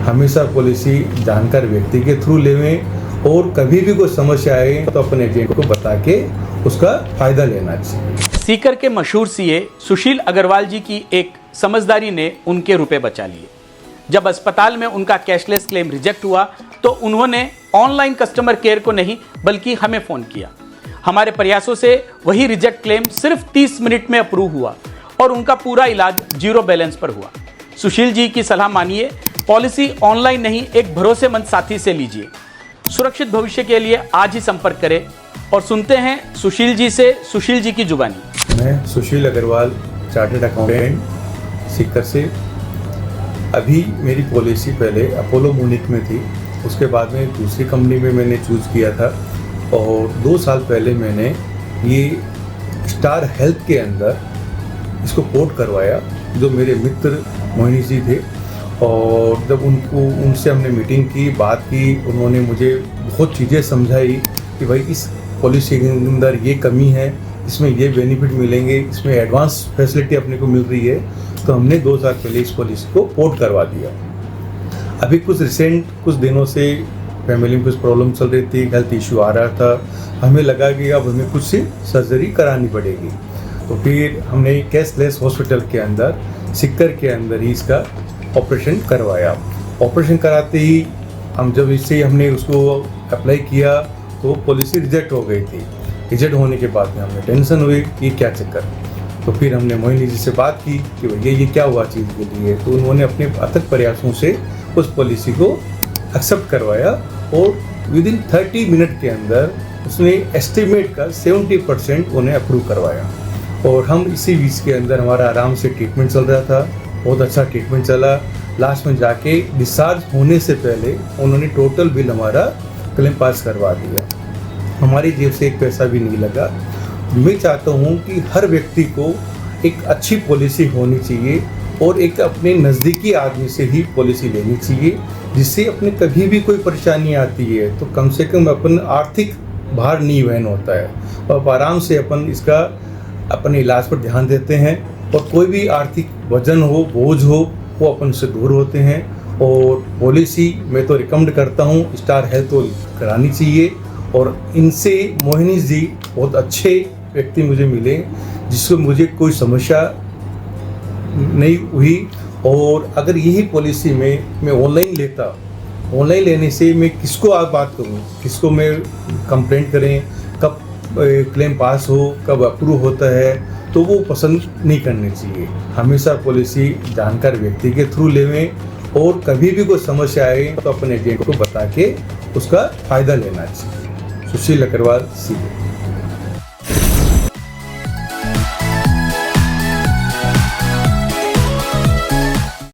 हमेशा पॉलिसी जानकार व्यक्ति के थ्रू लेवें और कभी भी कोई समस्या आए तो अपने एजेंट को बता के उसका फायदा लेना चाहिए। सीकर के मशहूर सीए सुशील अग्रवाल जी की एक समझदारी ने उनके रुपए बचा लिए। जब अस्पताल में उनका कैशलेस क्लेम रिजेक्ट हुआ तो उन्होंने ऑनलाइन कस्टमर केयर को नहीं बल्कि हमें फ़ोन किया। हमारे प्रयासों से वही रिजेक्ट क्लेम सिर्फ 30 मिनट में अप्रूव हुआ और उनका पूरा इलाज जीरो बैलेंस पर हुआ। सुशील जी की सलाह मानिए, पॉलिसी ऑनलाइन नहीं एक भरोसेमंद साथी से लीजिए। सुरक्षित भविष्य के लिए आज ही संपर्क करें और सुनते हैं सुशील जी से सुशील जी की जुबानी। मैं सुशील अग्रवाल, चार्टर्ड अकाउंटेंट, सीकर से। अभी मेरी पॉलिसी पहले अपोलो म्यूनिक में थी, उसके बाद में दूसरी कंपनी में मैंने चूज़ किया था और 2 साल पहले मैंने ये स्टार हेल्थ के अंदर इसको पोर्ट करवाया, जो मेरे मित्र मोहिनी जी थे। और जब उनसे हमने मीटिंग की, बात की, उन्होंने मुझे बहुत चीज़ें समझाई कि भाई इस पॉलिसी के अंदर ये कमी है, इसमें ये बेनिफिट मिलेंगे, इसमें एडवांस फैसिलिटी अपने को मिल रही है। तो हमने 2 साल पहले इस पॉलिसी को पोर्ट करवा दिया। अभी कुछ दिनों से फैमिली में कुछ प्रॉब्लम चल रही थी, हेल्थ इशू आ रहा था। हमें लगा कि अब हमें कुछ सी सर्जरी करानी पड़ेगी। तो फिर हमने कैशलेस हॉस्पिटल के अंदर, सीकर के अंदर ही इसका ऑपरेशन करवाया। ऑपरेशन कराते ही हमने उसको अप्लाई किया तो पॉलिसी रिजेक्ट हो गई थी। रिजेक्ट होने के बाद में हमें टेंशन हुई कि क्या चक्कर। तो फिर हमने मोहिनी जी से बात की कि भैया ये क्या हुआ चीज़ के लिए। तो उन्होंने अपने अथक प्रयासों से उस पॉलिसी को एक्सेप्ट करवाया और विदिन 30 मिनट के अंदर उसने एस्टिमेट का 70% उन्हें अप्रूव करवाया। और हम इसी बीच के अंदर हमारा आराम से ट्रीटमेंट चल रहा था, बहुत अच्छा ट्रीटमेंट चला। लास्ट में जाके डिस्चार्ज होने से पहले उन्होंने टोटल बिल हमारा क्लेम पास करवा दिया। हमारी जेब से एक पैसा भी नहीं लगा। मैं चाहता हूँ कि हर व्यक्ति को एक अच्छी पॉलिसी होनी चाहिए और एक अपने नज़दीकी आदमी से ही पॉलिसी लेनी चाहिए, जिससे अपने कभी भी कोई परेशानी आती है तो कम से कम अपन आर्थिक भार नहीं वहन होता है और आराम से अपन इसका अपने इलाज पर ध्यान देते हैं और कोई भी आर्थिक वजन हो, बोझ हो, वो अपन से दूर होते हैं। और पॉलिसी मैं तो रिकमेंड करता हूँ स्टार हेल्थ को करानी चाहिए। और इनसे मोहिनी जी बहुत अच्छे व्यक्ति मुझे मिले, जिसको मुझे कोई समस्या नहीं हुई। और अगर यही पॉलिसी मैं ऑनलाइन लेता, ऑनलाइन लेने से मैं किसको आप बात करूँ, किसको मैं कंप्लेंट करें, कब क्लेम पास हो, कब अप्रूव होता है, तो वो पसंद नहीं करनी चाहिए। हमेशा पॉलिसी जानकार व्यक्ति के थ्रू लेवें और कभी भी कोई समस्या आए तो अपने एजेंट को बता के उसका फ़ायदा लेना चाहिए। सुशील अग्रवाल, सीए।